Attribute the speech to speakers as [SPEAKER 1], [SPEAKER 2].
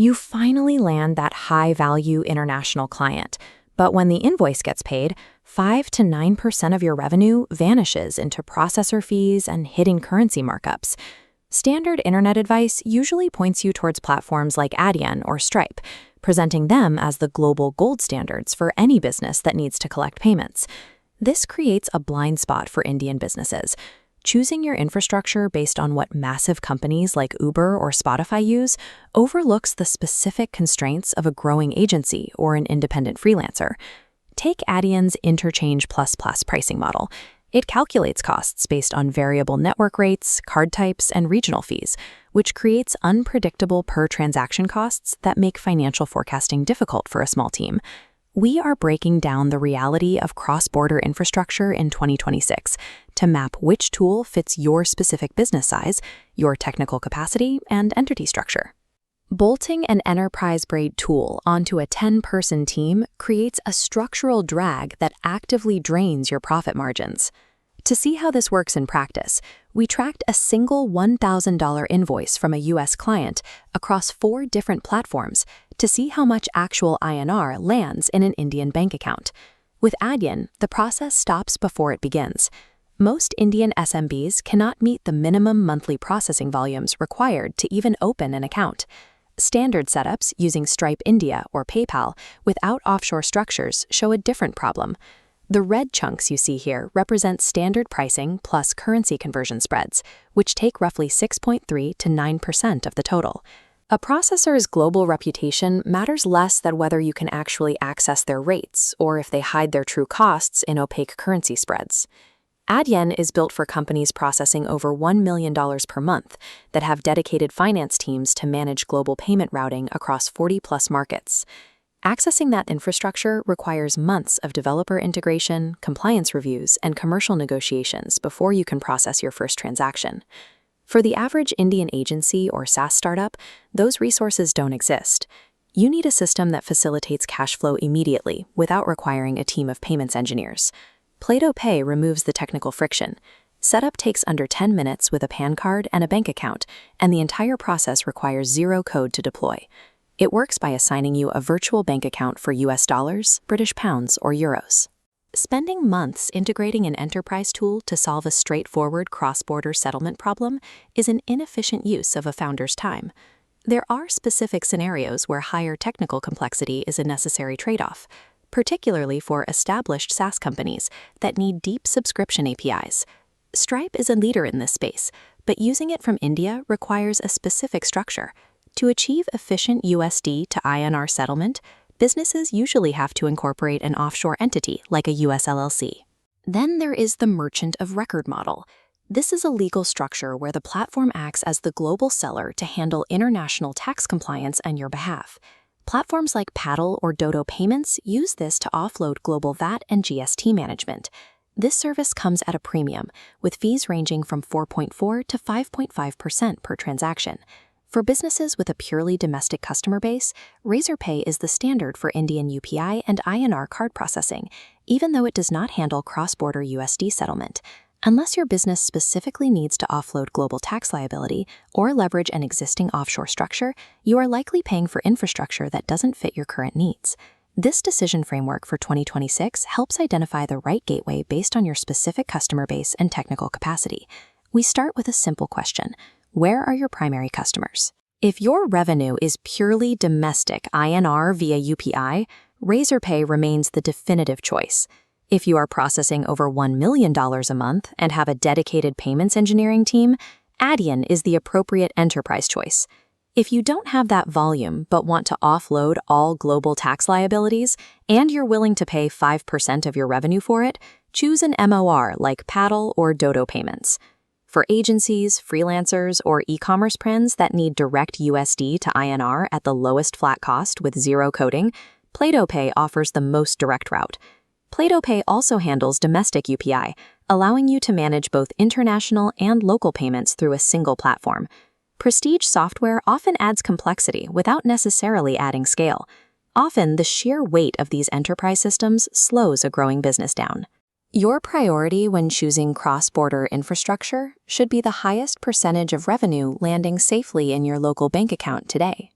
[SPEAKER 1] You finally land that high-value international client, but when the invoice gets paid, 5 to 9% of your revenue vanishes into processor fees and hidden currency markups. Standard internet advice usually points you towards platforms like Adyen or Stripe, presenting them as the global gold standards for any business that needs to collect payments. This creates a blind spot for Indian businesses. Choosing your infrastructure based on what massive companies like Uber or Spotify use overlooks the specific constraints of a growing agency or an independent freelancer. Take Adyen's Interchange++ pricing model. It calculates costs based on variable network rates, card types, and regional fees, which creates unpredictable per-transaction costs that make financial forecasting difficult for a small team. We are breaking down the reality of cross-border infrastructure in 2026 to map which tool fits your specific business size, your technical capacity, and entity structure. Bolting an enterprise-grade tool onto a 10-person team creates a structural drag that actively drains your profit margins. To see how this works in practice, we tracked a single $1,000 invoice from a U.S. client across 4 different platforms to see how much actual INR lands in an Indian bank account. With Adyen, the process stops before it begins. Most Indian SMBs cannot meet the minimum monthly processing volumes required to even open an account. Standard setups using Stripe India or PayPal without offshore structures show a different problem. The red chunks you see here represent standard pricing plus currency conversion spreads, which take roughly 6.3 to 9% of the total. A processor's global reputation matters less than whether you can actually access their rates or if they hide their true costs in opaque currency spreads. Adyen is built for companies processing over $1 million per month that have dedicated finance teams to manage global payment routing across 40+ markets. Accessing that infrastructure requires months of developer integration, compliance reviews, and commercial negotiations before you can process your first transaction. For the average Indian agency or SaaS startup, those resources don't exist. You need a system that facilitates cash flow immediately without requiring a team of payments engineers. Playto Pay removes the technical friction. Setup takes under 10 minutes with a PAN card and a bank account, and the entire process requires 0 code to deploy. It works by assigning you a virtual bank account for US dollars, British pounds, or euros. Spending months integrating an enterprise tool to solve a straightforward cross-border settlement problem is an inefficient use of a founder's time. There are specific scenarios where higher technical complexity is a necessary trade-off, particularly for established SaaS companies that need deep subscription APIs. Stripe is a leader in this space, but using it from India requires a specific structure. To achieve efficient USD to INR settlement, businesses usually have to incorporate an offshore entity like a US LLC. Then there is the merchant of record model. This is a legal structure where the platform acts as the global seller to handle international tax compliance on your behalf. Platforms like Paddle or Dodo Payments use this to offload global VAT and GST management. This service comes at a premium, with fees ranging from 4.4 to 5.5% per transaction. For businesses with a purely domestic customer base, Razorpay is the standard for Indian UPI and INR card processing, even though it does not handle cross-border USD settlement. Unless your business specifically needs to offload global tax liability or leverage an existing offshore structure, you are likely paying for infrastructure that doesn't fit your current needs. This decision framework for 2026 helps identify the right gateway based on your specific customer base and technical capacity. We start with a simple question. Where are your primary customers? If your revenue is purely domestic INR via UPI, Razorpay remains the definitive choice. If you are processing over $1 million a month and have a dedicated payments engineering team, Adyen is the appropriate enterprise choice. If you don't have that volume but want to offload all global tax liabilities and you're willing to pay 5% of your revenue for it, choose an MOR like Paddle or Dodo Payments. For agencies, freelancers, or e-commerce brands that need direct USD to INR at the lowest flat cost with 0 coding, Playto Pay offers the most direct route. Playto Pay also handles domestic UPI, allowing you to manage both international and local payments through a single platform. Prestige software often adds complexity without necessarily adding scale. Often, the sheer weight of these enterprise systems slows a growing business down. Your priority when choosing cross-border infrastructure should be the highest percentage of revenue landing safely in your local bank account today.